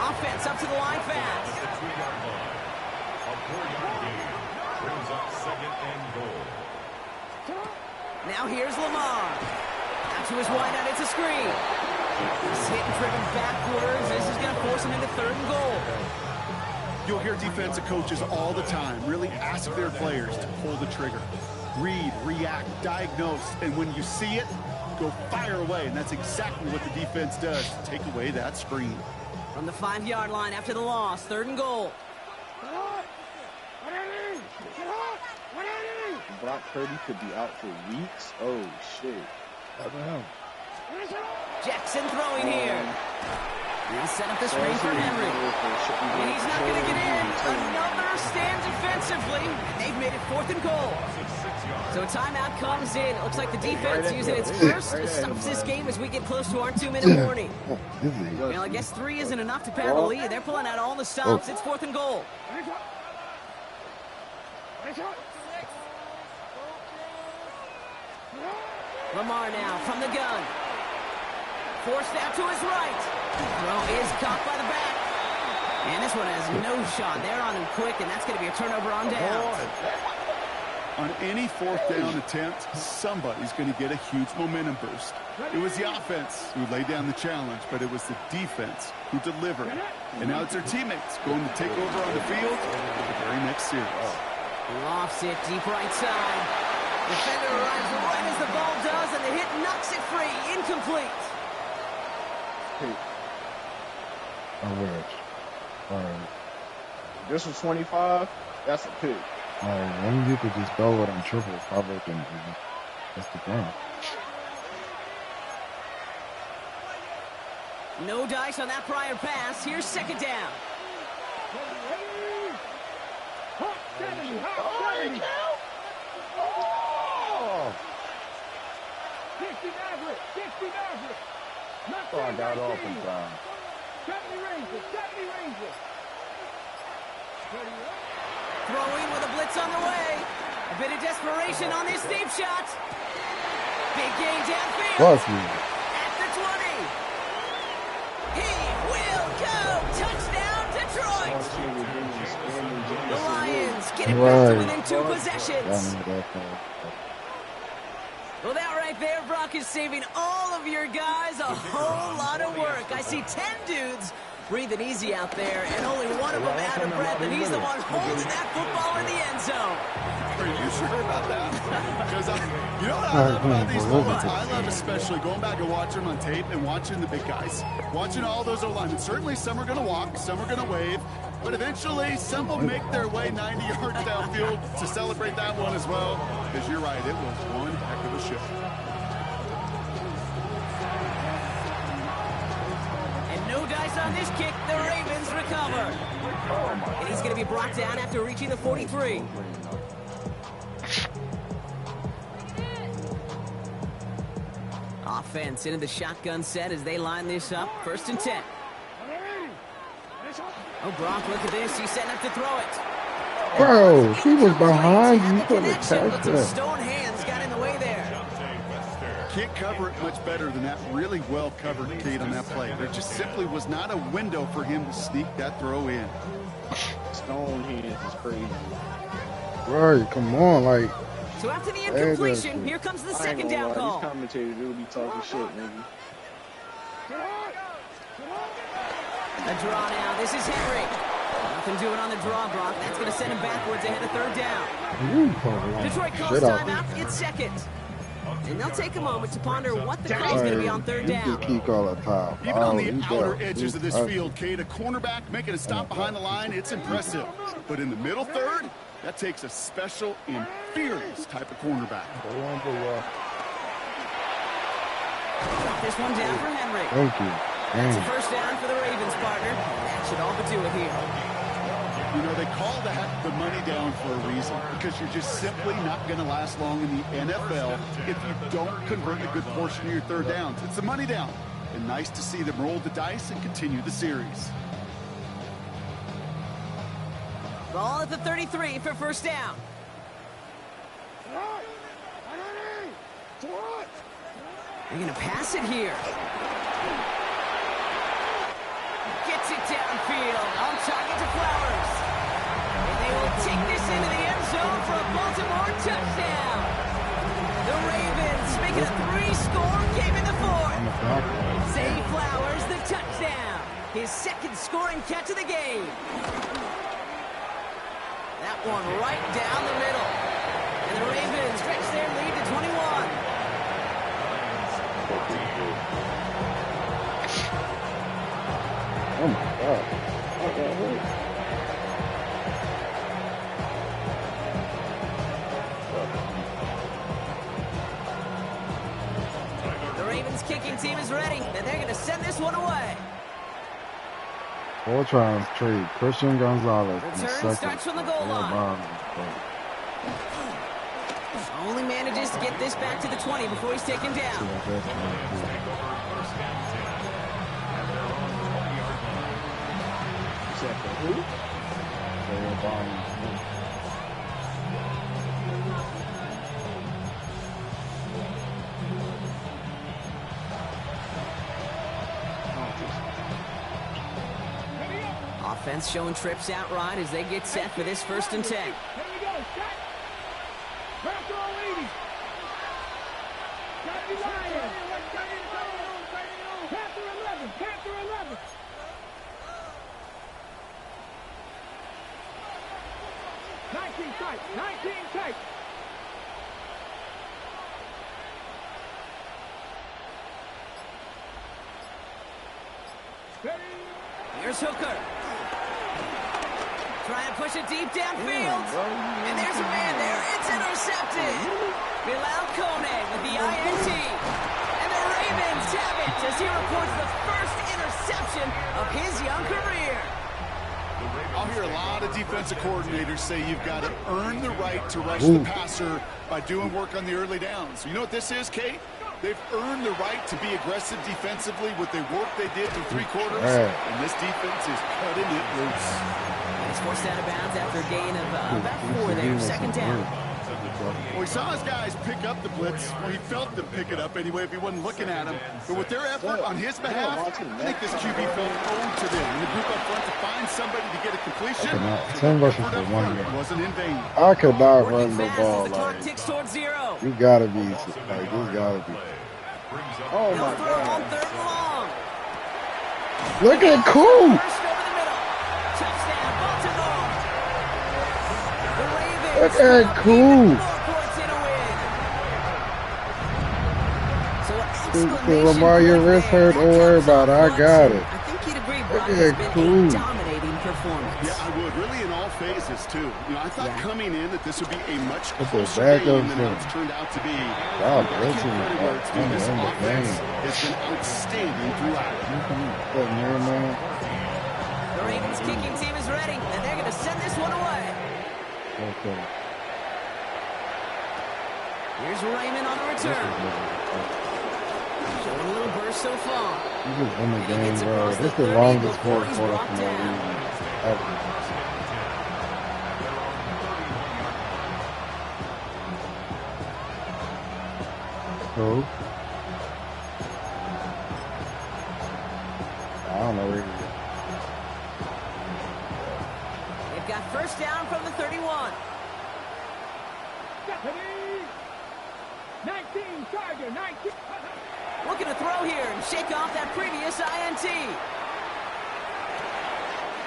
[SPEAKER 1] Offense up to the line fast.
[SPEAKER 4] A 2-yard line. A 4-yard gain brings up second and goal.
[SPEAKER 1] Now here's Lamar. Out to his wideout, it's a screen. He's hit and driven backwards. This is going to force him into third and goal.
[SPEAKER 3] You'll hear defensive coaches all the time really ask their players to pull the trigger. Read, react, diagnose, and when you see it, go fire away. And that's exactly what the defense does to take away that screen.
[SPEAKER 1] From the 5-yard line after the loss, third and goal.
[SPEAKER 2] Brock Purdy could be out for weeks. Oh, shit.
[SPEAKER 1] Jackson throwing here. He'll set up the screen for Henry. And he's not going to get in. Another stand defensively. And they've made it fourth and goal. So a timeout comes in. It looks like the defense using its first stops this game as we get close to our 2-minute warning. Well, I guess 3 isn't enough to pad the lead. They're pulling out all the stops. It's fourth and goal. Lamar now from the gun. Forced out to his right. Throw is caught by the back. And this one has no shot. They're on him quick, and that's going to be a turnover on down.
[SPEAKER 3] On any fourth down attempt, somebody's going to get a huge momentum boost. It was the offense who laid down the challenge, but it was the defense who delivered. And now it's their teammates going to take over on the field for the very next series.
[SPEAKER 1] Lofts it deep right side. Defender arrives right as the ball does, and the hit knocks it free. Incomplete.
[SPEAKER 5] All right.
[SPEAKER 2] This was 25. That's a pick.
[SPEAKER 5] All right. When you could just throw it on triple, probably can. That's the plan.
[SPEAKER 1] No dice on that prior pass. Here's second down.
[SPEAKER 8] Oh, I got off in time.
[SPEAKER 1] Throwing with a blitz on the way. A bit of desperation on this deep shot. Big gain downfield. At the 20. He will go. Touchdown, Detroit. The Lions get it back to within 2 possessions. Well, that right there, Brock, is saving all of your guys a whole lot of work. I see 10 dudes breathing easy out there, and only one of them out of breath, and he's the one holding that football in the end zone.
[SPEAKER 3] Are you sure about that? Because you know what I love about these moments? I love especially going back and watching them on tape and watching the big guys. Watching all those O-linemen. Certainly some are going to walk, some are going to wave, but eventually some will make their way 90 yards downfield to celebrate that one as well. Because you're right, it was one heck of a show.
[SPEAKER 1] No dice on this kick. The Ravens recover. And he's going to be brought down after reaching the 43. Offense into the shotgun set as they line this up. 1st and 10. Oh, Brock, look at this. He's setting up to throw it.
[SPEAKER 5] Bro, he was behind you. Put a
[SPEAKER 1] but some stone hands got in the way there.
[SPEAKER 3] Can't cover it much better than that really well covered Kate on that play. There just simply was not a window for him to sneak that throw in.
[SPEAKER 2] Stone hands is crazy.
[SPEAKER 5] Right, come on, like.
[SPEAKER 1] So after the incompletion, here comes the 2nd down call.
[SPEAKER 2] These commentators will be talking shit, nigga.
[SPEAKER 1] A draw now. This is Henry. Nothing doing on the draw, Brock. That's going to send him backwards ahead of 3rd down. Detroit calls timeout. It's 2nd. And they'll take a moment to ponder what the call is going to be on 3rd down.
[SPEAKER 5] Keep calling time.
[SPEAKER 3] Even on the outer edges of this field, Kate, a cornerback making a stop behind the line, it's impressive. But in the middle third, that takes a special and furious type of cornerback.
[SPEAKER 1] This one down for Henry.
[SPEAKER 5] Thank you.
[SPEAKER 1] That's a 1st down for the Ravens, partner. That should all but do it here.
[SPEAKER 3] You know, they call that the money down for a reason, because you're just simply not going to last long in the NFL if you don't convert a good portion of your 3rd downs. It's the money down. And nice to see them roll the dice and continue the series.
[SPEAKER 1] Ball at the 33 for 1st down. They're going to pass it here. Gets it downfield. On target to Flowers. And they will take this into the end zone for a Baltimore touchdown. The Ravens making a 3-score game in the 4th. Zay Flowers, the touchdown. His 2nd scoring catch of the game. That one right down the middle. And the Ravens stretch their lead to 21.
[SPEAKER 5] Oh my God.
[SPEAKER 1] The Ravens kicking team is ready, and they're going to send this one away.
[SPEAKER 5] Fortran trade Christian Gonzalez.
[SPEAKER 1] Return starts from the goal line. Only manages to get this back to the 20 before he's taken down. Offense showing trips out right as they get set for this 1st and 10. Here's Hooker. Trying to push it deep downfield. And there's a man there. It's intercepted. Bilal Koenig with the INT. And the Ravens have it as he reports the first interception of his young career.
[SPEAKER 3] I'll hear a lot of defensive coordinators say you've got to earn the right to rush the passer by doing work on the early downs. You know what this is, Kate? They've earned the right to be aggressive defensively with the work they did through 3 quarters, and this defense is cutting it loose.
[SPEAKER 1] He's forced out of bounds after a gain of about 4 there, 2nd down.
[SPEAKER 3] Well, he saw his guys pick up the blitz. Well, he felt them pick it up anyway if he wasn't looking at him. But with their effort on his behalf, I think this QB felt owed to them. And the group up front to find somebody to get a completion.
[SPEAKER 5] 10 rushes for 1 yard.
[SPEAKER 3] Wasn't in vain.
[SPEAKER 5] I could not run the ball
[SPEAKER 1] The clock
[SPEAKER 5] like.
[SPEAKER 1] ticks towards 0.
[SPEAKER 5] You gotta be like this. Gotta be.
[SPEAKER 2] Oh
[SPEAKER 1] No
[SPEAKER 2] my
[SPEAKER 1] throw on
[SPEAKER 2] God.
[SPEAKER 1] 3rd and long.
[SPEAKER 5] Look at Cool.
[SPEAKER 1] First over the middle. Touchdown, Baltimore. The Ravens.
[SPEAKER 5] Look at Cool.
[SPEAKER 1] 4 points in a win. So an exclamation
[SPEAKER 5] Lamar, your
[SPEAKER 1] point
[SPEAKER 5] wrist
[SPEAKER 1] there.
[SPEAKER 5] hurt. Don't worry about it. I got it.
[SPEAKER 1] I think you'd agree,
[SPEAKER 5] Look
[SPEAKER 1] Brock,
[SPEAKER 5] at
[SPEAKER 1] has been
[SPEAKER 5] Cool.
[SPEAKER 1] a dominating performance.
[SPEAKER 3] Yeah, I would. Really in all phases, too. You know, I thought coming in that this would be a much
[SPEAKER 5] That's a
[SPEAKER 3] closer
[SPEAKER 5] back
[SPEAKER 3] game
[SPEAKER 5] of
[SPEAKER 3] than
[SPEAKER 5] him.
[SPEAKER 3] it's turned out to be.
[SPEAKER 5] Wow,
[SPEAKER 3] Give
[SPEAKER 5] bless him.
[SPEAKER 3] credit where it's due. This
[SPEAKER 5] I'm the
[SPEAKER 3] offense
[SPEAKER 5] man.
[SPEAKER 3] has been outstanding throughout.
[SPEAKER 5] That mirror man.
[SPEAKER 1] The Ravens kicking team is ready, and they're going to send this one away.
[SPEAKER 5] Okay.
[SPEAKER 1] Here's Raymond on the return. Showing a little burst so far.
[SPEAKER 5] You just win the game, bro. This is the longest fourth quarter from the league ever. Who? I don't know where he is.
[SPEAKER 1] They've got first down from the 31.
[SPEAKER 6] 19, Charger, 19.
[SPEAKER 1] Looking to throw here and shake off that previous INT.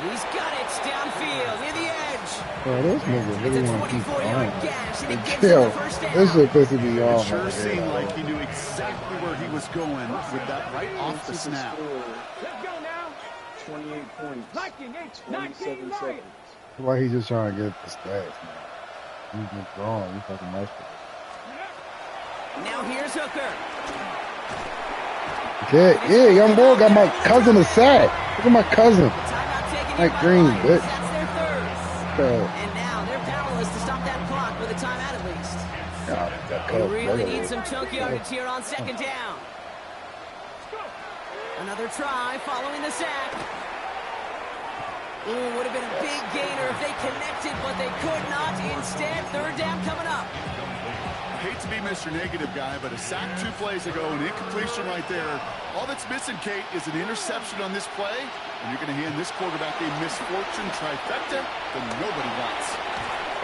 [SPEAKER 1] He's got it downfield near the edge.
[SPEAKER 5] Bro, this nigga
[SPEAKER 1] It's
[SPEAKER 5] really
[SPEAKER 1] a
[SPEAKER 5] want to keep
[SPEAKER 1] 24-yard
[SPEAKER 5] going.
[SPEAKER 1] gash, and it gives him
[SPEAKER 5] Yo,
[SPEAKER 1] the first down.
[SPEAKER 5] this shit pissing me
[SPEAKER 3] It
[SPEAKER 5] off.
[SPEAKER 3] sure
[SPEAKER 5] man.
[SPEAKER 3] seemed like he knew exactly where he was going with that right off the snap.
[SPEAKER 6] Let's go now.
[SPEAKER 2] 28 points.
[SPEAKER 6] 19
[SPEAKER 2] 27 seconds.
[SPEAKER 5] Why he just trying to get the stats, man? He's just wrong. He's fucking nice.
[SPEAKER 1] Now here's Hooker.
[SPEAKER 5] Yeah, young boy got my cousin a sack. Look at my cousin.
[SPEAKER 1] Timeout taken
[SPEAKER 5] Mike
[SPEAKER 1] in by
[SPEAKER 5] Green,
[SPEAKER 1] the Lions.
[SPEAKER 5] bitch.
[SPEAKER 1] That's their 3rd.
[SPEAKER 5] God,
[SPEAKER 1] And now they're powerless to stop that clock with a timeout at least.
[SPEAKER 5] that
[SPEAKER 1] They
[SPEAKER 5] cut
[SPEAKER 1] really
[SPEAKER 5] up.
[SPEAKER 1] need some chunk yardage here on 2nd down. Another try following the sack. Ooh, would have been a big gainer if they connected, but they could not. Instead, 3rd down coming up.
[SPEAKER 3] I hate to be Mr. Negative guy, but a sack 2 plays ago, an incompletion right there. All that's missing, Kate, is an interception on this play, and you're going to hand this quarterback a misfortune trifecta that nobody wants.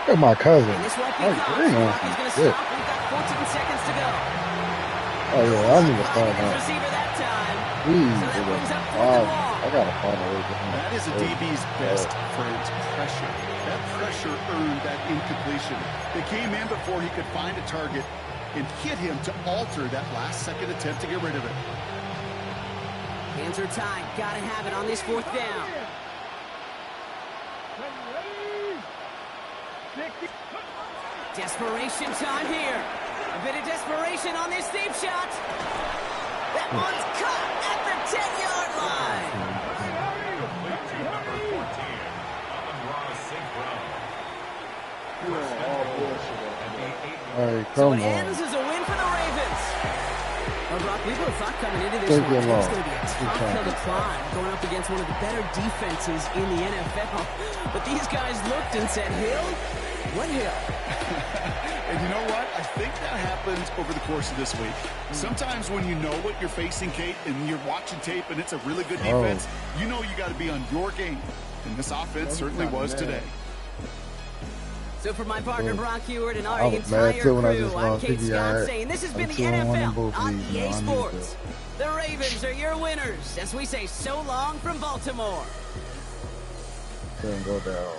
[SPEAKER 5] Look at my cousin.
[SPEAKER 1] And this won't be
[SPEAKER 5] Mike
[SPEAKER 1] caught.
[SPEAKER 5] Green on
[SPEAKER 1] Clock is
[SPEAKER 5] some
[SPEAKER 1] going to
[SPEAKER 5] shit.
[SPEAKER 1] stop. We've got 14 seconds to go.
[SPEAKER 5] Oh, yeah, I need to find
[SPEAKER 1] His
[SPEAKER 5] out.
[SPEAKER 1] receiver that time.
[SPEAKER 5] Please,
[SPEAKER 1] So that
[SPEAKER 5] nigga.
[SPEAKER 1] brings up 4th and long.
[SPEAKER 5] I gotta find a way to get him.
[SPEAKER 3] That is a DB's best friend, pressure. That pressure earned that incompletion. They came in before he could find a target and hit him to alter that last-second attempt to get rid of it.
[SPEAKER 1] Hands are tied. Got to have it on this 4th down. Desperation time here. A bit of desperation on this deep shot. That one's caught at the 10-yard line.
[SPEAKER 5] Hey,
[SPEAKER 1] So
[SPEAKER 5] come
[SPEAKER 1] it
[SPEAKER 5] on.
[SPEAKER 1] ends as a win for the Ravens. Well, Brock, we would have thought coming into this
[SPEAKER 5] Take
[SPEAKER 1] one,
[SPEAKER 5] your
[SPEAKER 1] it's
[SPEAKER 5] long.
[SPEAKER 1] going to be a tough hill to climb, going up against one of the better defenses in the NFL. But these guys looked and said, Hill? What hill?
[SPEAKER 3] And you know what? I think that happens over the course of this week. Sometimes when you know what you're facing, Kate, and you're watching tape and it's a really good defense, you know you got to be on your game. And this offense certainly was today.
[SPEAKER 1] So for my partner, Brock Heward, and our
[SPEAKER 5] I was mad
[SPEAKER 1] entire
[SPEAKER 5] too when I
[SPEAKER 1] crew,
[SPEAKER 5] just
[SPEAKER 1] I'm
[SPEAKER 5] lost
[SPEAKER 1] Kate Scott
[SPEAKER 5] PPR.
[SPEAKER 1] saying this has been
[SPEAKER 5] I'm
[SPEAKER 1] the
[SPEAKER 5] 2-1 in
[SPEAKER 1] NFL
[SPEAKER 5] both
[SPEAKER 1] on
[SPEAKER 5] leagues,
[SPEAKER 1] EA
[SPEAKER 5] man. I need
[SPEAKER 1] Sports. The Ravens are your winners as we say so long from Baltimore.
[SPEAKER 5] Couldn't go down.